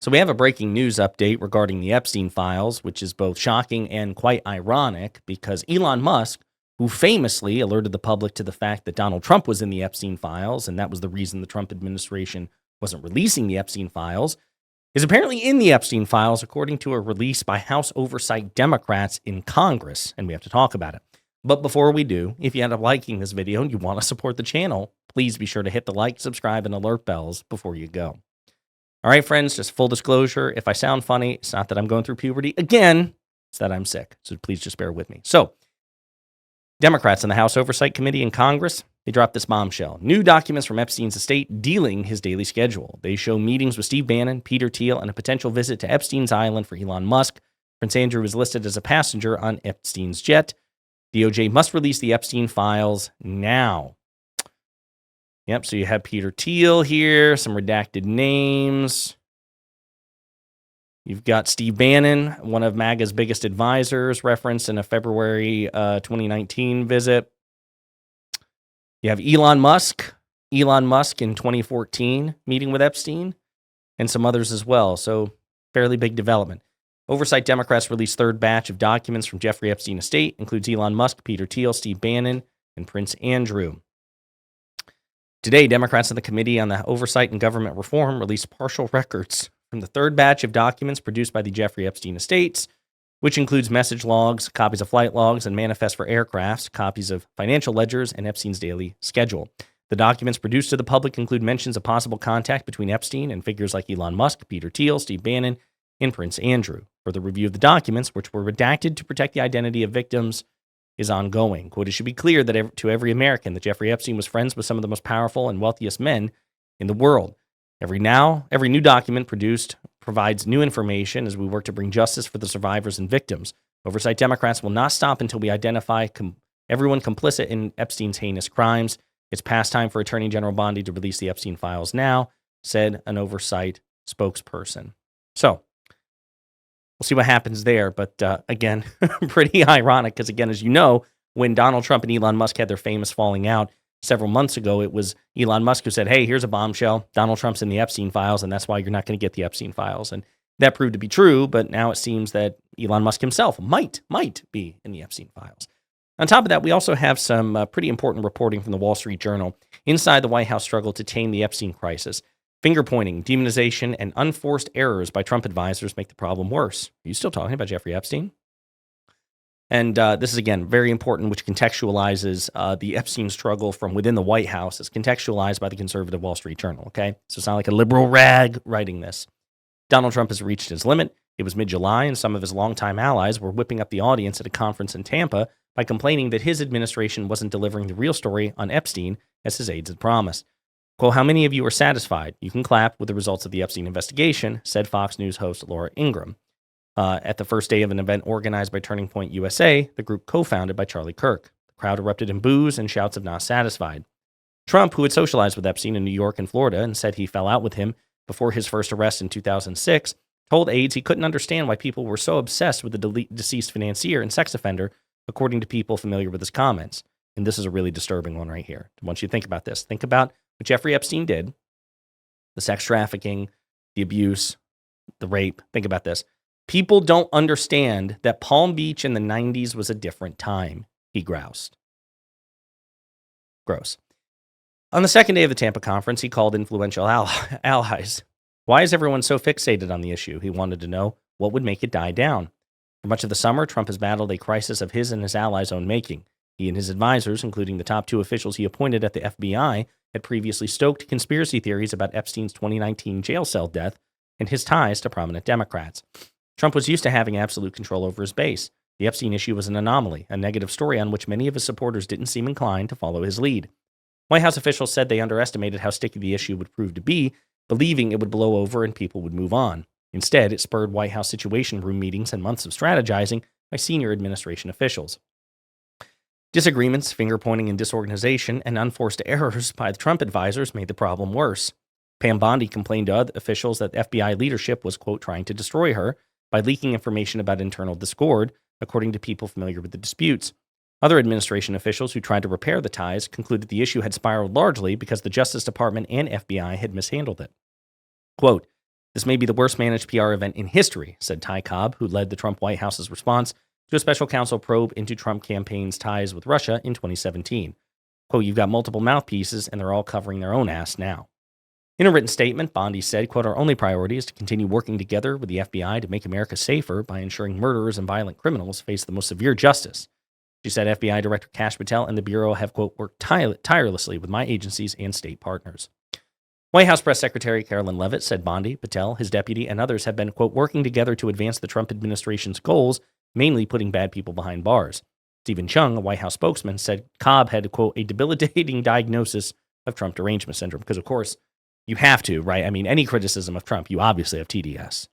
So we have a breaking news update regarding the Epstein files, which is both shocking and quite ironic because Elon Musk, who famously alerted the public to the fact that Donald Trump was in the Epstein files, and that was the reason the Trump administration wasn't releasing the Epstein files, is apparently in the Epstein files, according to a release by House Oversight Democrats in Congress, and we have to talk about it. But before we do, if you end up liking this video and you want to support the channel, please be sure to hit the like, subscribe, and alert bells before you go. All right, friends, just full disclosure, if I sound funny, it's not that I'm going through puberty again, it's that I'm sick. So please just bear with me. So, Democrats in the House Oversight Committee in Congress, they dropped this bombshell. New documents from Epstein's estate dealing his daily schedule. They show meetings with Steve Bannon, Peter Thiel, and a potential visit to Epstein's island for Elon Musk. Prince Andrew is listed as a passenger on Epstein's jet. DOJ must release the Epstein files now. Yep, so you have Peter Thiel here, some redacted names. You've got Steve Bannon, one of MAGA's biggest advisors, referenced in a February 2019 visit. You have Elon Musk in 2014 meeting with Epstein, and some others as well. So fairly big development. Oversight Democrats released third batch of documents from Jeffrey Epstein estate, includes Elon Musk, Peter Thiel, Steve Bannon, and Prince Andrew. Today, Democrats in the Committee on the Oversight and Government Reform released partial records from the third batch of documents produced by the Jeffrey Epstein estates, which includes message logs, copies of flight logs, and manifests for aircrafts, copies of financial ledgers, and Epstein's daily schedule. The documents produced to the public include mentions of possible contact between Epstein and figures like Elon Musk, Peter Thiel, Steve Bannon, and Prince Andrew. Further review of the documents, which were redacted to protect the identity of victims, is ongoing. Quote, it should be clear that to every American that Jeffrey Epstein was friends with some of the most powerful and wealthiest men in the world. Every new document produced provides new information as we work to bring justice for the survivors and victims. Oversight Democrats will not stop until we identify everyone complicit in Epstein's heinous crimes. It's past time for Attorney General Bondi to release the Epstein files now, said an oversight spokesperson. So, we'll see what happens there. But again, pretty ironic because, again, as you know, when Donald Trump and Elon Musk had their famous falling out several months ago, it was Elon Musk who said, hey, here's a bombshell. Donald Trump's in the Epstein files, and that's why you're not going to get the Epstein files. And that proved to be true, but now it seems that Elon Musk himself might be in the Epstein files. On top of that, we also have some pretty important reporting from the Wall Street Journal. Inside the White House struggle to tame the Epstein crisis. Finger-pointing, demonization, and unforced errors by Trump advisors make the problem worse. Are you still talking about Jeffrey Epstein? And this is, again, very important, which contextualizes the Epstein struggle from within the White House. It's contextualized by the conservative Wall Street Journal, okay? So it's not like a liberal rag writing this. Donald Trump has reached his limit. It was mid-July, and some of his longtime allies were whipping up the audience at a conference in Tampa by complaining that his administration wasn't delivering the real story on Epstein as his aides had promised. Quote, how many of you are satisfied? You can clap with the results of the Epstein investigation, said Fox News host Laura Ingraham. At the first day of an event organized by Turning Point USA, the group co-founded by Charlie Kirk. The crowd erupted in boos and shouts of not satisfied. Trump, who had socialized with Epstein in New York and Florida and said he fell out with him before his first arrest in 2006, told aides he couldn't understand why people were so obsessed with the deceased financier and sex offender, according to people familiar with his comments. And this is a really disturbing one right here. I want you to think about this. Think about what Jeffrey Epstein did, the sex trafficking, the abuse, the rape. Think about this. People don't understand that Palm Beach in the 90s was a different time, he groused. Gross. On the second day of the Tampa conference, he called influential allies. Why is everyone so fixated on the issue? He wanted to know what would make it die down. For much of the summer, Trump has battled a crisis of his and his allies' own making. He and his advisors, including the top two officials he appointed at the FBI, had previously stoked conspiracy theories about Epstein's 2019 jail cell death and his ties to prominent Democrats. Trump was used to having absolute control over his base. The Epstein issue was an anomaly, a negative story on which many of his supporters didn't seem inclined to follow his lead. White House officials said they underestimated how sticky the issue would prove to be, believing it would blow over and people would move on. Instead, it spurred White House Situation Room meetings and months of strategizing by senior administration officials. Disagreements, finger-pointing, and disorganization, and unforced errors by the Trump advisors made the problem worse. Pam Bondi complained to other officials that FBI leadership was, quote, trying to destroy her by leaking information about internal discord, according to people familiar with the disputes. Other administration officials who tried to repair the ties concluded the issue had spiraled largely because the Justice Department and FBI had mishandled it. Quote, This may be the worst managed PR event in history, said Ty Cobb, who led the Trump White House's response to a special counsel probe into Trump campaign's ties with Russia in 2017. Quote, you've got multiple mouthpieces, and they're all covering their own ass now. In a written statement, Bondi said, quote, our only priority is to continue working together with the FBI to make America safer by ensuring murderers and violent criminals face the most severe justice. She said FBI Director Kash Patel and the Bureau have, quote, worked tirelessly with my agencies and state partners. White House Press Secretary Carolyn Leavitt said Bondi, Patel, his deputy, and others have been, quote, working together to advance the Trump administration's goals, mainly putting bad people behind bars. Stephen Chung, a White House spokesman, said Cobb had, quote, a debilitating diagnosis of Trump derangement syndrome, because, of course, you have to, right? I mean, any criticism of Trump, you obviously have TDS.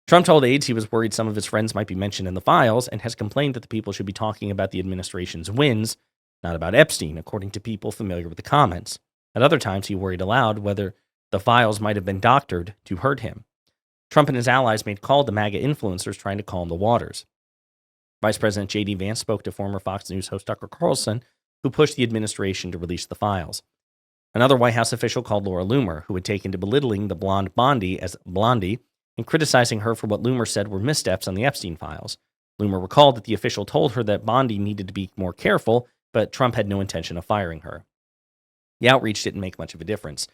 Trump told aides he was worried some of his friends might be mentioned in the files and has complained that the people should be talking about the administration's wins, not about Epstein, according to people familiar with the comments. At other times, he worried aloud whether the files might have been doctored to hurt him. Trump and his allies made call to MAGA influencers trying to calm the waters. Vice President J.D. Vance spoke to former Fox News host Tucker Carlson, who pushed the administration to release the files. Another White House official called Laura Loomer, who had taken to belittling the blonde Bondi as Blondie and criticizing her for what Loomer said were missteps on the Epstein files. Loomer recalled that the official told her that Bondi needed to be more careful, but Trump had no intention of firing her. The outreach didn't make much of a difference.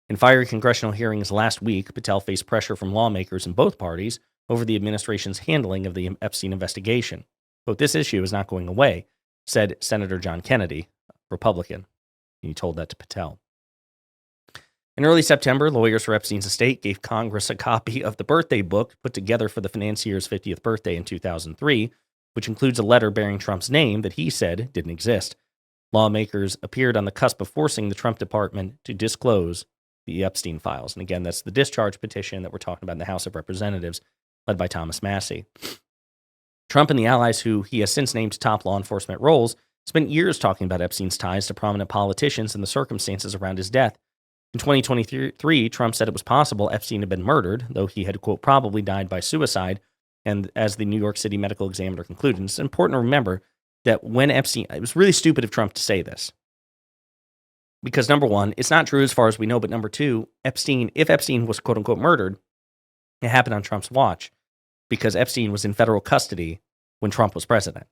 In fiery congressional hearings last week, Patel faced pressure from lawmakers in both parties over the administration's handling of the Epstein investigation. But this issue is not going away, said Senator John Kennedy, Republican. He told that to Patel. In early September, lawyers for Epstein's estate gave Congress a copy of the birthday book put together for the financier's 50th birthday in 2003, which includes a letter bearing Trump's name that he said didn't exist. Lawmakers appeared on the cusp of forcing the Trump department to disclose the Epstein files. And again, that's the discharge petition that we're talking about in the House of Representatives, led by Thomas Massie. Trump and the allies who he has since named to top law enforcement roles spent years talking about Epstein's ties to prominent politicians and the circumstances around his death. In 2023, Trump said it was possible Epstein had been murdered, though he had, quote, probably died by suicide. And as the New York City Medical Examiner concluded, it's important to remember that when Epstein, it was really stupid of Trump to say this. Because number one, it's not true as far as we know, but number two, if Epstein was, quote unquote, murdered, it happened on Trump's watch because Epstein was in federal custody when Trump was president.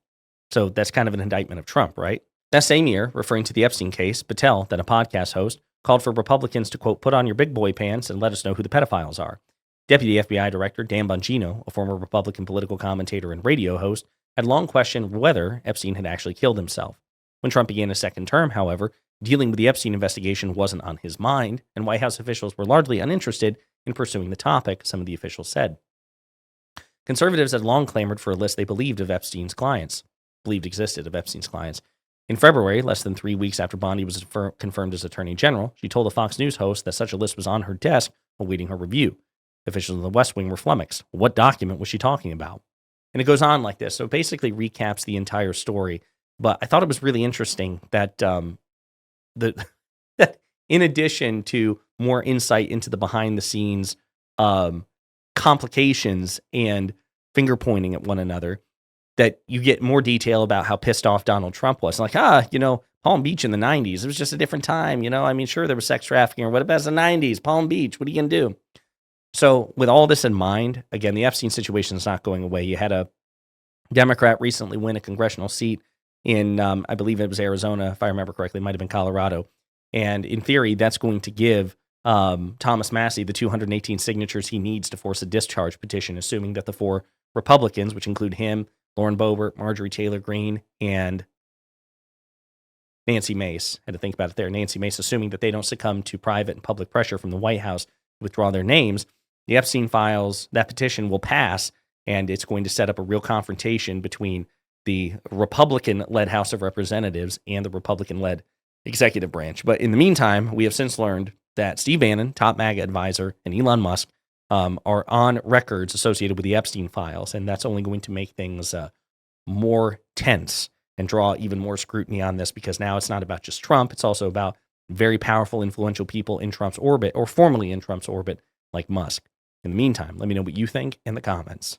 So that's kind of an indictment of Trump, right? That same year, referring to the Epstein case, Patel, then a podcast host, called for Republicans to, quote, put on your big boy pants and let us know who the pedophiles are. Deputy FBI Director Dan Bongino, a former Republican political commentator and radio host, had long questioned whether Epstein had actually killed himself. When Trump began his second term, however, dealing with the Epstein investigation wasn't on his mind, and White House officials were largely uninterested in pursuing the topic, some of the officials said. Conservatives had long clamored for a list they believed existed of Epstein's clients. In February, less than 3 weeks after Bondi was confirmed as Attorney General, she told a Fox News host that such a list was on her desk awaiting her review. Officials in the West Wing were flummoxed. What document was she talking about? And it goes on like this. So it basically recaps the entire story. But I thought it was really interesting that that in addition to more insight into the behind-the-scenes complications and finger pointing at one another, that you get more detail about how pissed off Donald Trump was. Like, Palm Beach in the 90s, it was just a different time. I mean, sure, there was sex trafficking or whatever. It's the 90s, Palm Beach, what are you going to do? So with all this in mind, again, the Epstein situation is not going away. You had a Democrat recently win a congressional seat in, I believe it was Arizona, if I remember correctly, it might have been Colorado. And in theory, that's going to give Thomas Massie the 218 signatures he needs to force a discharge petition, assuming that the four Republicans, which include him, Lauren Boebert, Marjorie Taylor Greene, and Nancy Mace, had to think about it there. Nancy Mace, assuming that they don't succumb to private and public pressure from the White House to withdraw their names, the Epstein files, that petition will pass, and it's going to set up a real confrontation between the Republican-led House of Representatives and the Republican-led executive branch. But in the meantime, we have since learned that Steve Bannon, top MAGA advisor, and Elon Musk are on records associated with the Epstein files, and that's only going to make things more tense and draw even more scrutiny on this, because now it's not about just Trump, it's also about very powerful, influential people in Trump's orbit, or formerly in Trump's orbit, like Musk. In the meantime, let me know what you think in the comments.